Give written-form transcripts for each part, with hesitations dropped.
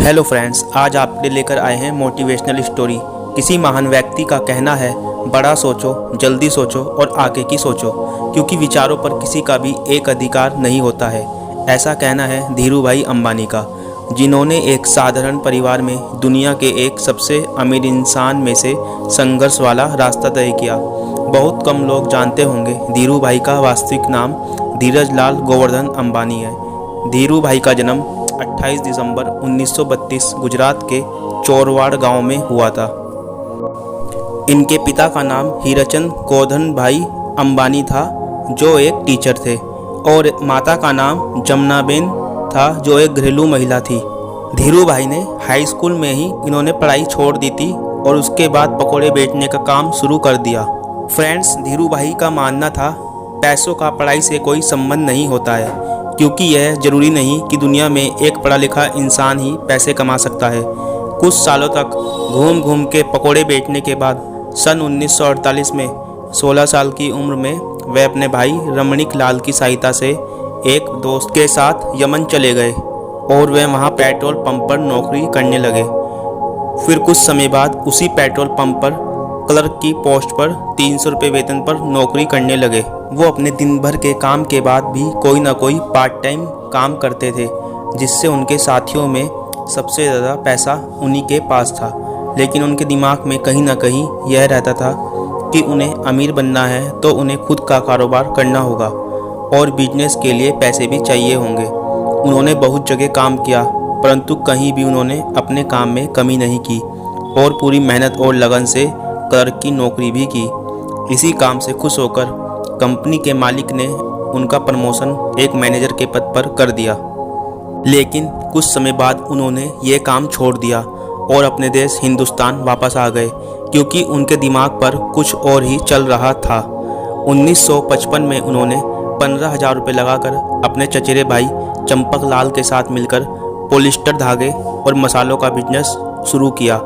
Hello friends, आज आपके लेकर आए हैं मोटिवेशनल स्टोरी। किसी महान व्यक्ति का कहना है, बड़ा सोचो, जल्दी सोचो और आगे की सोचो, क्योंकि विचारों पर किसी का भी एक अधिकार नहीं होता है। ऐसा कहना है धीरूभाई अंबानी का, जिन्होंने एक साधारण परिवार में दुनिया के एक सबसे अमीर इंसान में से संघर्ष वाला रास्ता तय किया। बहुत कम लोग जानते होंगे धीरूभाई का वास्तविक नाम धीरज लाल गोवर्धन अंबानी है। धीरूभाई का जन्म 28 दिसंबर 1932 गुजरात के चोरवाड़ गांव में हुआ था। इनके पिता का नाम हीराचंद गोवर्धन भाई अंबानी था, जो एक टीचर थे, और माता का नाम जमुनाबेन था, जो एक घरेलू महिला थी। धीरूभाई ने हाई स्कूल में ही इन्होंने पढ़ाई छोड़ दी थी और उसके बाद पकोड़े बेचने का काम शुरू कर दिया। फ्रेंड्स, धीरूभाई का मानना था पैसों का पढ़ाई से कोई संबंध नहीं होता है, क्योंकि यह जरूरी नहीं कि दुनिया में एक पढ़ा लिखा इंसान ही पैसे कमा सकता है। कुछ सालों तक घूम घूम के पकोड़े बेचने के बाद सन 1948 में 16 साल की उम्र में वे अपने भाई रमणीक लाल की सहायता से एक दोस्त के साथ यमन चले गए और वे वहां पेट्रोल पंप पर नौकरी करने लगे। फिर कुछ समय बाद उसी पेट्रोल पंप पर क्लर्क की पोस्ट पर 300 रुपये वेतन पर नौकरी करने लगे। वो अपने दिन भर के काम के बाद भी कोई ना कोई पार्ट टाइम काम करते थे, जिससे उनके साथियों में सबसे ज़्यादा पैसा उन्हीं के पास था। लेकिन उनके दिमाग में कहीं ना कहीं यह रहता था कि उन्हें अमीर बनना है तो उन्हें खुद का कारोबार करना होगा और बिजनेस के लिए पैसे भी चाहिए होंगे। उन्होंने बहुत जगह काम किया, परंतु कहीं भी उन्होंने अपने काम में कमी नहीं की और पूरी मेहनत और लगन से क्लर्क की नौकरी भी की। इसी काम से खुश होकर कंपनी के मालिक ने उनका प्रमोशन एक मैनेजर के पद पर कर दिया। लेकिन कुछ समय बाद उन्होंने ये काम छोड़ दिया और अपने देश हिंदुस्तान वापस आ गए, क्योंकि उनके दिमाग पर कुछ और ही चल रहा था। 1955 में उन्होंने 15,000 रुपये लगाकर अपने चचेरे भाई चंपक लाल के साथ मिलकर पॉलिस्टर धागे और मसालों का बिजनेस शुरू किया।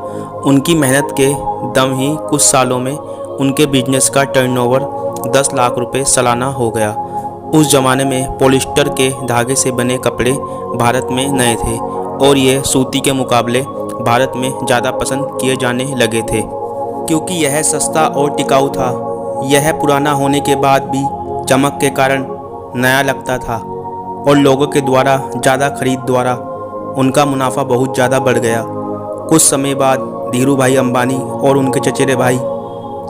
उनकी मेहनत के दम ही कुछ सालों में उनके बिजनेस का टर्नओवर 10 लाख रुपए सालाना हो गया। उस जमाने में पॉलिस्टर के धागे से बने कपड़े भारत में नए थे और ये सूती के मुकाबले भारत में ज़्यादा पसंद किए जाने लगे थे, क्योंकि यह सस्ता और टिकाऊ था। यह पुराना होने के बाद भी चमक के कारण नया लगता था और लोगों के द्वारा ज़्यादा खरीद द्वारा उनका मुनाफा बहुत ज़्यादा बढ़ गया। कुछ समय बाद धीरूभाई अंबानी और उनके चचेरे भाई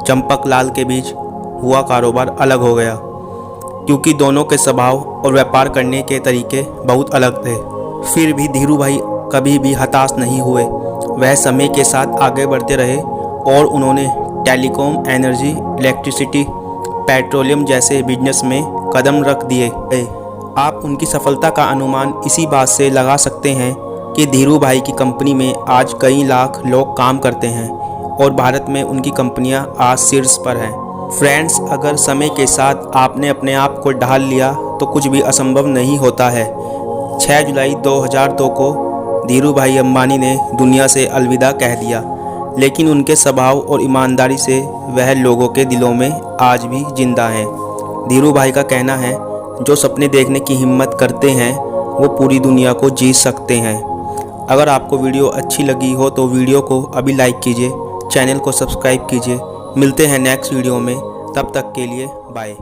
चंपक लाल के बीच हुआ कारोबार अलग हो गया, क्योंकि दोनों के स्वभाव और व्यापार करने के तरीके बहुत अलग थे। फिर भी धीरूभाई कभी भी हताश नहीं हुए। वह समय के साथ आगे बढ़ते रहे और उन्होंने टेलीकॉम, एनर्जी, इलेक्ट्रिसिटी, पेट्रोलियम जैसे बिजनेस में कदम रख दिए। आप उनकी सफलता का अनुमान इसी बात से लगा सकते हैं कि धीरूभाई की कंपनी में आज कई लाख लोग काम करते हैं और भारत में उनकी कंपनियां आज शीर्ष पर हैं। फ्रेंड्स, अगर समय के साथ आपने अपने आप को ढाल लिया तो कुछ भी असंभव नहीं होता है। 6 जुलाई 2002 को धीरूभाई अंबानी ने दुनिया से अलविदा कह दिया, लेकिन उनके स्वभाव और ईमानदारी से वह लोगों के दिलों में आज भी जिंदा हैं। धीरूभाई का कहना है, जो सपने देखने की हिम्मत करते हैं वो पूरी दुनिया को जीत सकते हैं। अगर आपको वीडियो अच्छी लगी हो तो वीडियो को अभी लाइक कीजिए, चैनल को सब्सक्राइब कीजिए। मिलते हैं नेक्स्ट वीडियो में, तब तक के लिए बाय।